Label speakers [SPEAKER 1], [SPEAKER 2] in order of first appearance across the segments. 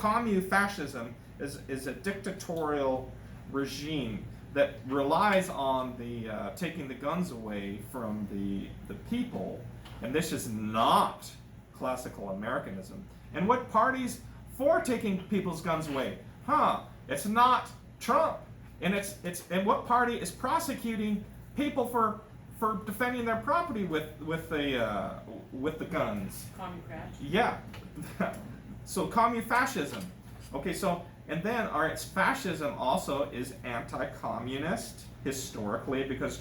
[SPEAKER 1] commu-fascism is a dictatorial regime that relies on the taking the guns away from the people, and this is not classical Americanism. And what party's for taking people's guns away? It's not Trump, and and what party is prosecuting people for defending their property with the guns?
[SPEAKER 2] Commu-crash.
[SPEAKER 1] Yeah. So commu-fascism. Okay, so and then fascism also is anti-communist historically, because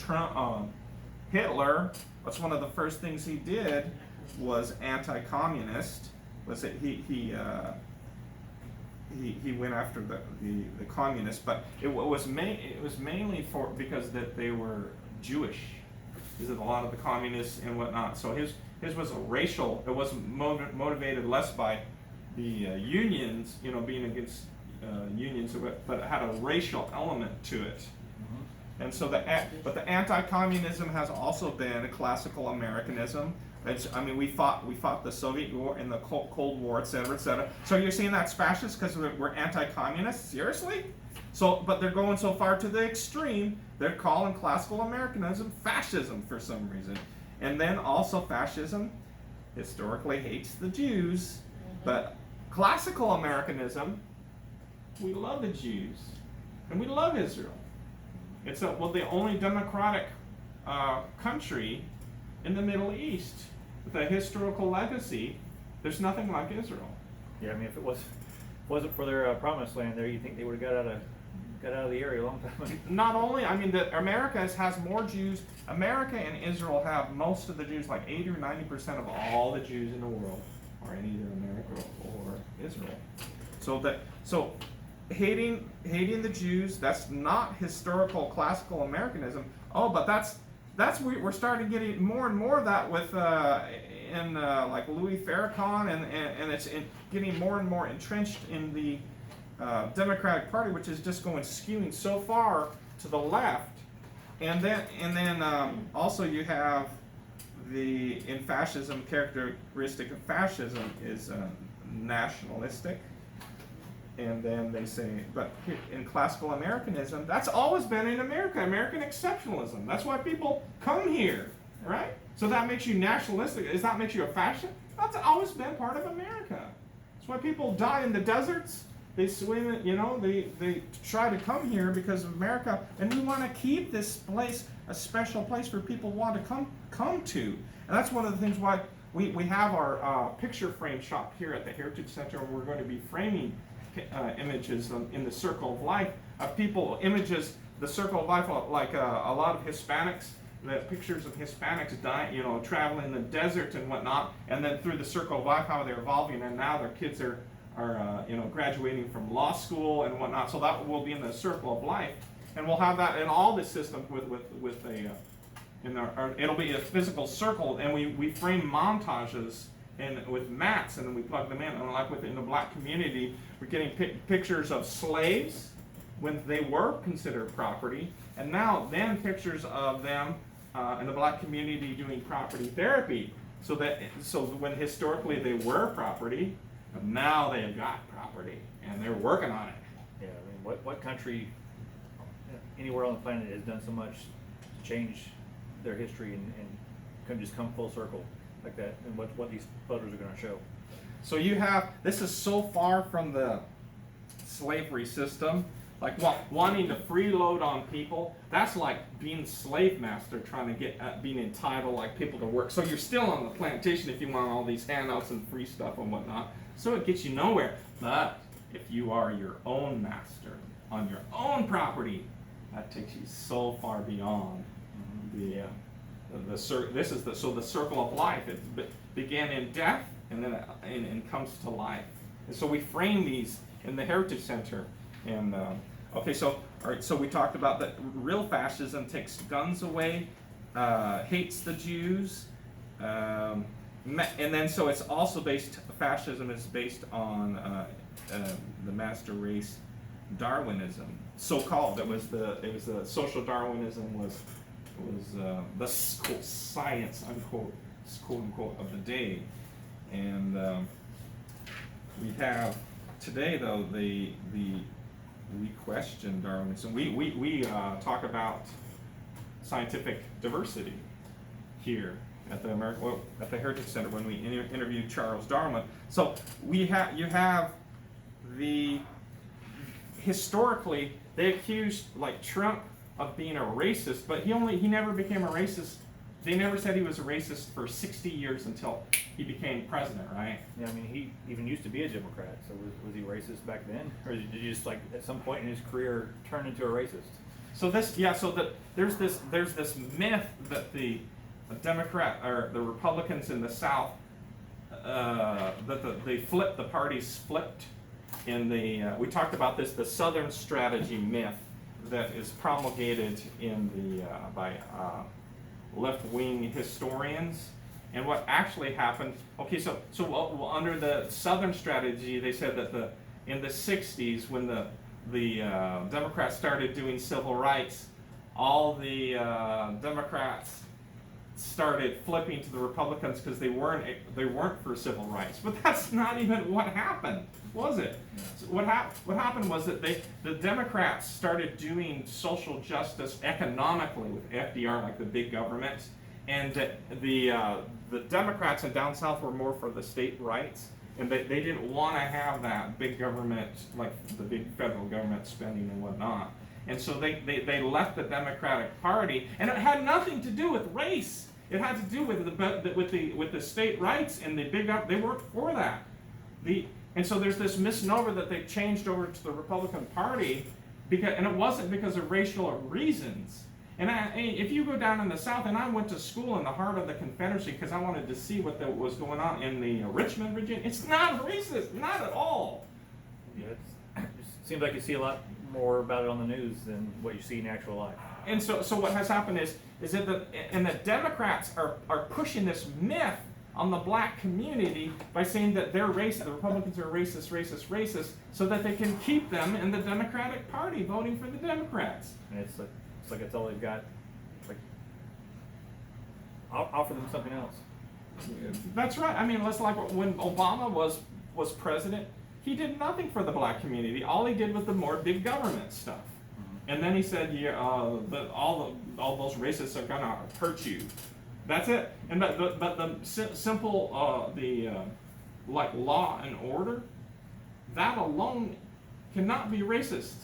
[SPEAKER 1] Hitler, that's one of the first things he did was anti-communist. Was that he went after the communists, but it was mainly because that they were Jewish. Because a lot of the communists and whatnot. So his was a racial. It wasn't motivated less by the unions, being against unions, but it had a racial element to it. Mm-hmm. And so but the anti-communism has also been a classical Americanism. We fought the Soviet War and the Cold War, et cetera, et cetera. So you're saying that's fascist because we're anti-communist? Seriously? But they're going so far to the extreme, they're calling classical Americanism fascism for some reason. And then also fascism historically hates the Jews, but classical Americanism, we love the Jews, and we love Israel. It's the only democratic country in the Middle East with a historical legacy. There's nothing like Israel.
[SPEAKER 3] Yeah, if it wasn't for their promised land there, you think they would have got out of the area a long time ago.
[SPEAKER 1] Not only, America has more Jews. America and Israel have most of the Jews, like 80 or 90% of all the Jews in the world are in either America or Israel. So hating the Jews, that's not historical classical Americanism. But we're starting getting more and more of that with like Louis Farrakhan, and it's getting more and more entrenched in the Democratic Party, which is just skewing so far to the left. And then also you have in fascism, characteristic of fascism is nationalistic. And then they say, but in classical Americanism, that's always been in America, American exceptionalism. That's why people come here, right? So that makes you nationalistic. Does that make you a fascist? That's always been part of America. That's why people die in the deserts. They swim, they try to come here because of America, and we want to keep this place a special place for people want to come to. And that's one of the things why we have our picture frame shop here at the Heritage Center, and we're going to be framing images in the Circle of Life of people, images, the Circle of Life, like a lot of Hispanics, the pictures of Hispanics dying, traveling in the desert and whatnot, and then through the Circle of Life, how they're evolving, and now their kids are graduating from law school and whatnot. So that will be in the Circle of Life, and we'll have that in all the systems with it'll be a physical circle, and we frame montages and with mats, and then we plug them in. And like within the black community, we're getting pictures of slaves when they were considered property, and now then pictures of them in the black community doing property therapy. So when historically they were property, now they have got property and they're working on it.
[SPEAKER 3] Yeah, what country anywhere on the planet has done so much to change their history and come full circle like that, and what these photos are going to show?
[SPEAKER 1] So this is so far from the slavery system, like wanting to freeload on people. That's like being slave master, trying to get being entitled like people to work. So you're still on the plantation if you want all these handouts and free stuff and whatnot. So it gets you nowhere. But if you are your own master on your own property, that takes you so far beyond the Circle of Life. It began in death and then and comes to life. And so we frame these in the Heritage Center. And so we talked about that real fascism takes guns away, hates the Jews, and then so it's also fascism is based on the master race Darwinism, so-called. It was the social Darwinism was the science, unquote, quote unquote, of the day. And we have today though, we question Darwinism. We talk about scientific diversity here at the at the Heritage Center when we interviewed Charles Darwin. So you have the historically they accused like Trump of being a racist, but he never became a racist. They never said he was a racist for 60 years until he became president, right?
[SPEAKER 3] Yeah, I mean, he even used to be a Democrat, so was he racist back then? Or did he just, like, at some point in his career turn into a racist?
[SPEAKER 1] So there's this myth that the Democrat or the Republicans in the South the parties flipped in the we talked about this, the Southern strategy myth that is promulgated in the by left-wing historians. And what actually happened, okay, so under the Southern strategy, they said that in the 60s, when the Democrats started doing civil rights, all the Democrats started flipping to the Republicans because they weren't for civil rights. But that's not even what happened, was it? So what happened was that the Democrats started doing social justice economically with FDR, like the big government, and the Democrats in down south were more for the state rights, and they didn't want to have that big government, like the big federal government spending and whatnot. And so they left the Democratic Party, and it had nothing to do with race. It had to do with the state rights and the big. They weren't for that. And so there's this misnomer that they changed over to the Republican Party and it wasn't because of racial reasons. And if you go down in the South, and I went to school in the heart of the Confederacy because I wanted to see what was going on in the Richmond, Virginia. It's not racist, not at all.
[SPEAKER 3] Yeah, it seems like you see a lot more about it on the news than what you see in actual life.
[SPEAKER 1] And so what has happened is that the Democrats are pushing this myth on the black community by saying that they're racist, the Republicans are racist, so that they can keep them in the Democratic Party voting for the Democrats.
[SPEAKER 3] And it's like it's all they've got. Like, I'll offer them something else.
[SPEAKER 1] That's right. I mean, it's like when Obama was president, he did nothing for the black community. All he did was the more big government stuff. And then he said, yeah, all those racists are gonna hurt you. That's it. And but the simple like law and order, that alone cannot be racist.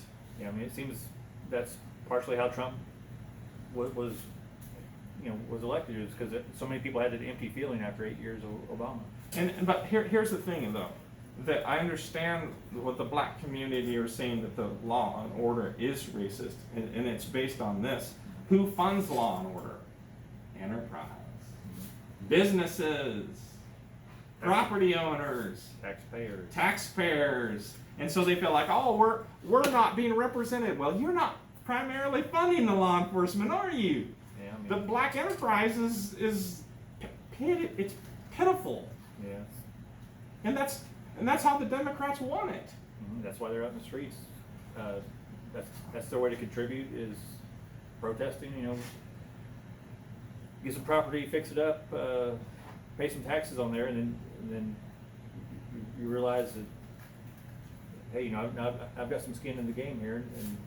[SPEAKER 3] Yeah, I mean, it seems that's partially how Trump was elected, is because so many people had an empty feeling after 8 years of Obama.
[SPEAKER 1] But here's the thing though, that I understand what the black community are saying, that the law and order is racist, and it's based on this. Who funds law and order? Enterprise. Businesses. Property owners. Taxpayers. And so they feel like, oh, we're not being represented. Well, you're not primarily funding the law enforcement, are you?
[SPEAKER 3] Yeah, I mean,
[SPEAKER 1] the black enterprise is it's pitiful.
[SPEAKER 3] Yeah.
[SPEAKER 1] And that's how the Democrats want it.
[SPEAKER 3] Mm-hmm. That's why they're out in the streets. That's their way to contribute, is protesting. Get some property, fix it up, pay some taxes on there, and then you realize that, hey, I've got some skin in the game here, and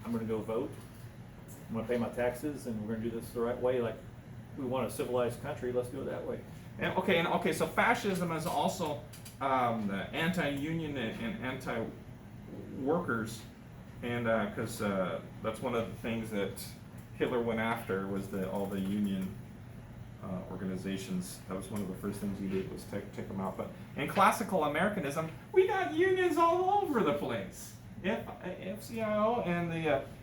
[SPEAKER 3] I'm going to go vote. I'm going to pay my taxes, and we're going to do this the right way. Like, we want a civilized country. Let's do it that way.
[SPEAKER 1] And okay. So fascism is also anti-union and anti-workers, and because that's one of the things that Hitler went after, was all the union organizations. That was one of the first things he did, was take them out. But in classical Americanism, we got unions all over the place. FCIO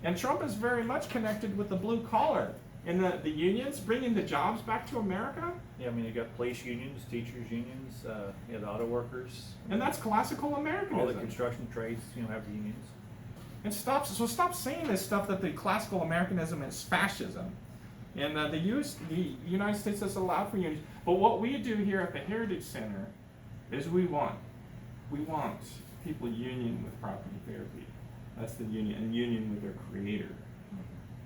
[SPEAKER 1] and Trump is very much connected with the blue collar. And the unions bringing the jobs back to America.
[SPEAKER 3] Yeah, I mean, you got police unions, teachers unions, the auto workers.
[SPEAKER 1] And that's classical Americanism.
[SPEAKER 3] All the construction trades, have unions.
[SPEAKER 1] And stop saying this stuff that the classical Americanism is fascism. And the United States has allowed for unions. But what we do here at the Heritage Center is we want people union with property therapy. That's the union, and union with their creator.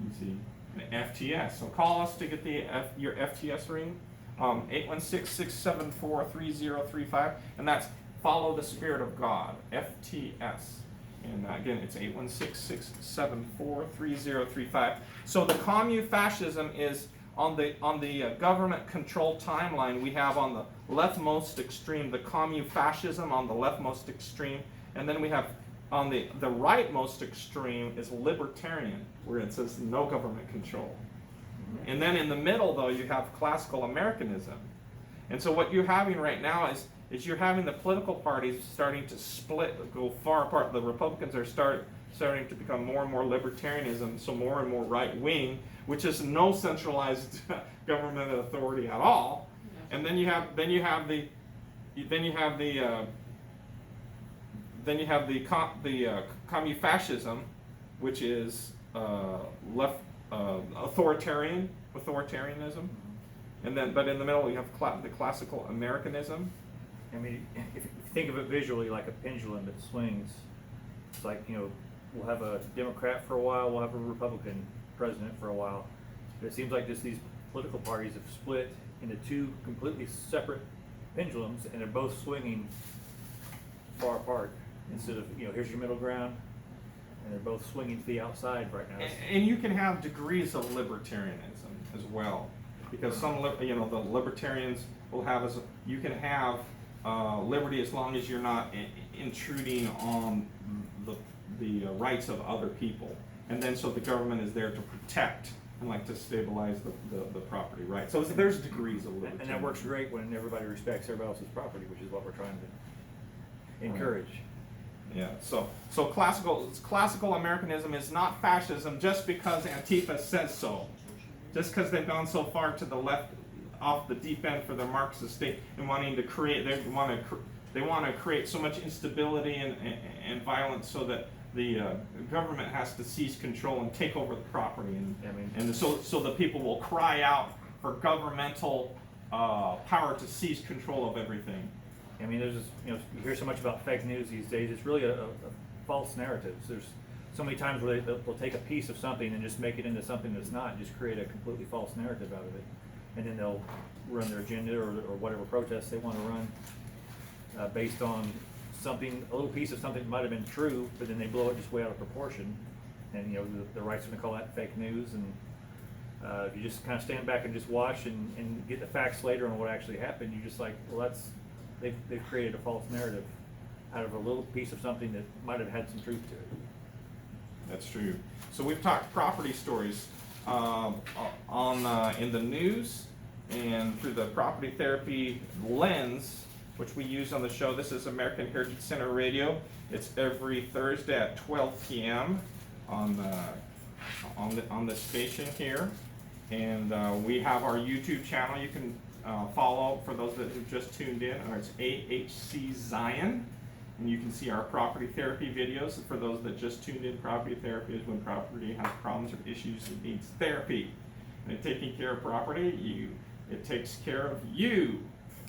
[SPEAKER 1] You see? An FTS. So call us to get your FTS ring, 816-674-3035, and that's Follow the Spirit of God, FTS. And again, it's 816-674-3035. So the commune-fascism is on the government control timeline. We have on the leftmost extreme the commune-fascism on the leftmost extreme, and then we have on the rightmost extreme is libertarian, where it says no government control. And then in the middle, though, you have classical Americanism. And so what you're having right now is you're having the political parties starting to split, go far apart. The Republicans are starting to become more and more libertarianism, so more and more right wing, which is no centralized government authority at all. And then you have the commune-fascism, which is left authoritarianism, and then but in the middle you have the classical Americanism.
[SPEAKER 3] I mean, if you think of it visually like a pendulum that swings, it's like, we'll have a Democrat for a while, we'll have a Republican president for a while. But it seems like just these political parties have split into two completely separate pendulums, and they're both swinging far apart instead of, here's your middle ground, and they're both swinging to the outside right now.
[SPEAKER 1] And you can have degrees of libertarianism as well, because some, the libertarians will have you can have liberty as long as you're not intruding on the rights of other people, and then so the government is there to protect and like to stabilize the property right. So there's degrees of liberty.
[SPEAKER 3] And that works great when everybody respects everybody else's property, which is what we're trying to encourage.
[SPEAKER 1] Yeah. So classical Americanism is not fascism just because Antifa says so, just because they've gone so far to the left, off the deep end for their Marxist state and wanting to create. They want to create so much instability and violence so that the government has to seize control and take over the property, and so the people will cry out for governmental power to seize control of everything.
[SPEAKER 3] I mean, there's you hear so much about fake news these days. It's really a false narrative. There's so many times where they'll take a piece of something and just make it into something that's not, and just create a completely false narrative out of it, and then they'll run their agenda or whatever protests they want to run based on something, a little piece of something that might have been true, but then they blow it just way out of proportion, and the right's going to call that fake news. And if you just kind of stand back and just watch and get the facts later on what actually happened, you're just like, well, they've created a false narrative out of a little piece of something that might have had some truth to it.
[SPEAKER 1] That's true. So we've talked property stories in the news and through the property therapy lens, which we use on the show. This is American Heritage Center Radio. It's every Thursday at 12 p.m. on the station here, and we have our YouTube channel. You can follow for those that have just tuned in. It's AHC Zion, and you can see our property therapy videos. For those that just tuned in, property therapy is when property has problems or issues that needs therapy. And taking care of property, it takes care of you.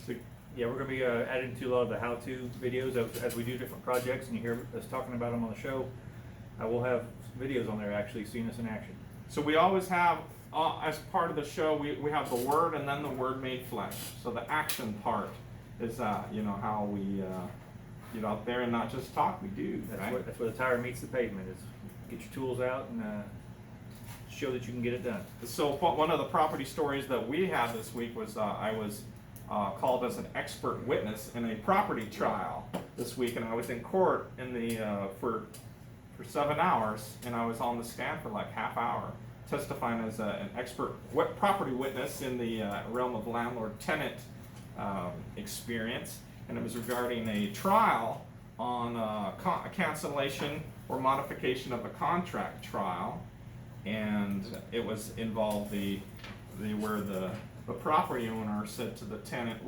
[SPEAKER 1] So,
[SPEAKER 3] yeah, we're going to be adding to a lot of the how-to videos as we do different projects, and you hear us talking about them on the show. We'll have videos on there actually seeing us in action. So
[SPEAKER 1] we always have, as part of the show, we have the Word and then the Word made flesh. So the action part is, how we get out there and not just talk, we do.
[SPEAKER 3] That's where the tire meets the pavement, is get your tools out and show that you can get it done.
[SPEAKER 1] So one of the property stories that we had this week was I was called as an expert witness in a property trial this week, and I was in court for 7 hours, and I was on the stand for like half hour testifying as an expert property witness in the realm of landlord-tenant experience, and it was regarding a trial on a cancellation or modification of a contract trial, and it was involved where the property owner said to the tenant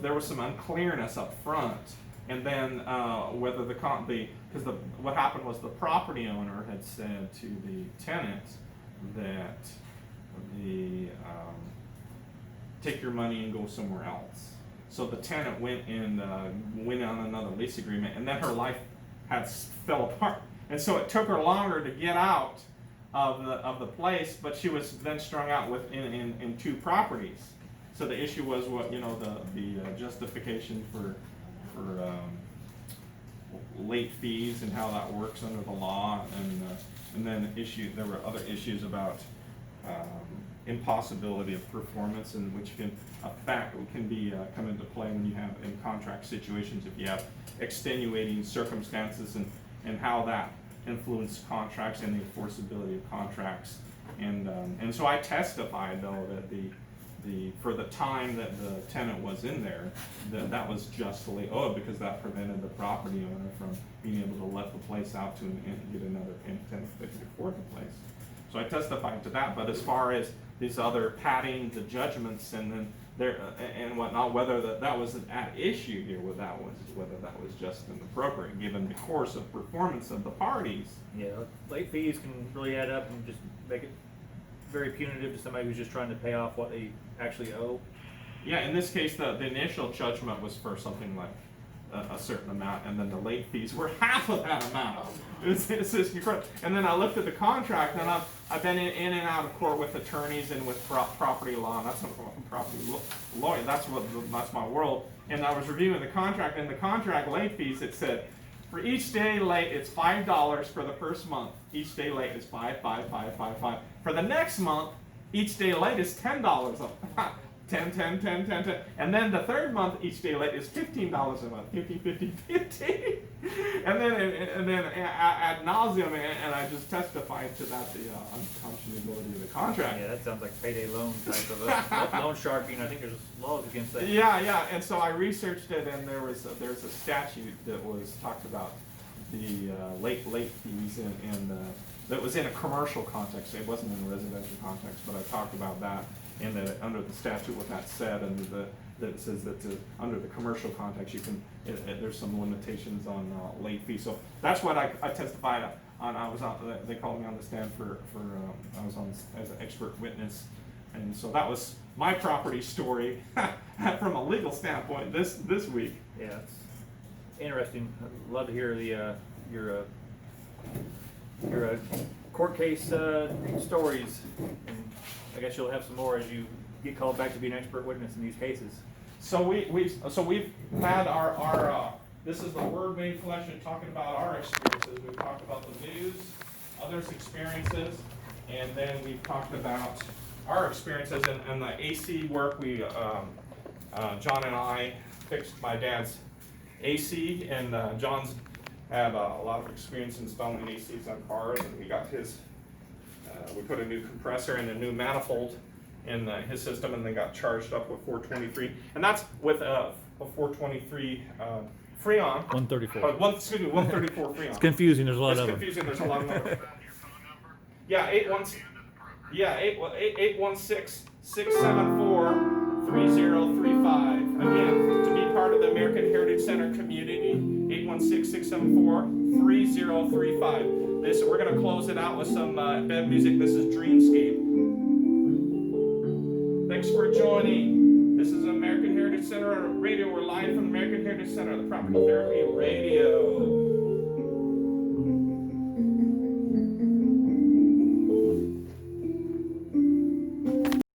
[SPEAKER 1] there was some unclearness up front, and then whether what happened was the property owner had said to the tenant that take your money and go somewhere else. So the tenant went on another lease agreement, and then her life fell apart, and so it took her longer to get out of the place, but she was then strung out in 2 properties. So the issue was the justification late fees and how that works under the law, and then there were other issues about impossibility of performance, and which can come into play when you have in contract situations if you have extenuating circumstances, and how that influence contracts and the enforceability of contracts. And so I testified, though, that for the time that the tenant was in there, that was justly owed, because that prevented the property owner from being able to let the place out to and get another tenant that could afford the place. So I testified to that. But as far as these other padding, the judgments, and then and whatnot, whether that was at issue here, whether that was just and appropriate given the course of performance of the parties.
[SPEAKER 3] Yeah, late fees can really add up and just make it very punitive to somebody who's just trying to pay off what they actually owe.
[SPEAKER 1] Yeah, in this case, the initial judgment was for something like a certain amount, and then the late fees were half of that amount. It's incredible. And then I looked at the contract, and I've been in and out of court with attorneys and with property law, and that's a property lawyer. That's my world. And I was reviewing the contract, and the contract late fees, it said, for each day late, it's $5 for the first month. Each day late is $5. For the next month, each day late is $10 up. 10. And then the third month, each day late is $15 a month. 50. And then ad nauseum, and I just testified to that, the unconscionability of the contract.
[SPEAKER 3] Yeah, that sounds like payday loan type of loan sharking. I think there's laws against that.
[SPEAKER 1] Yeah. And so I researched it, and there's a statute that talked about the late fees, and that was in a commercial context. It wasn't in a residential context, but I talked about that. And that under the statute, what that said, that it says that under the commercial context, there's some limitations on late fees. So that's what I testified on. They called me on the stand I was on as an expert witness, and so that was my property story from a legal standpoint this week.
[SPEAKER 3] Yeah, it's interesting. I'd love to hear your court case stories. And I guess you'll have some more as you get called back to be an expert witness in these cases.
[SPEAKER 1] So we've had our this is the Word made flesh, and talking about our experiences. We've talked about the news, others' experiences, and then we've talked about our experiences and the AC work. John and I fixed my dad's AC, and John's had a lot of experience installing ACs on cars, and we got his. We put a new compressor and a new manifold in his system, and they got charged up with 423, and that's with a 423 Freon.
[SPEAKER 3] 134.
[SPEAKER 1] 134 Freon.
[SPEAKER 3] It's confusing. There's a lot of them.
[SPEAKER 1] It's confusing. There's a lot of them. Yeah, 816-674-3035. Again, to be part of the American Heritage Center community, 816-674-3035. We're going to close it out with some bed music. This is Dreamscape. Thanks for joining. This is American Heritage Center Radio. We're live from American Heritage Center, the Property Therapy Radio.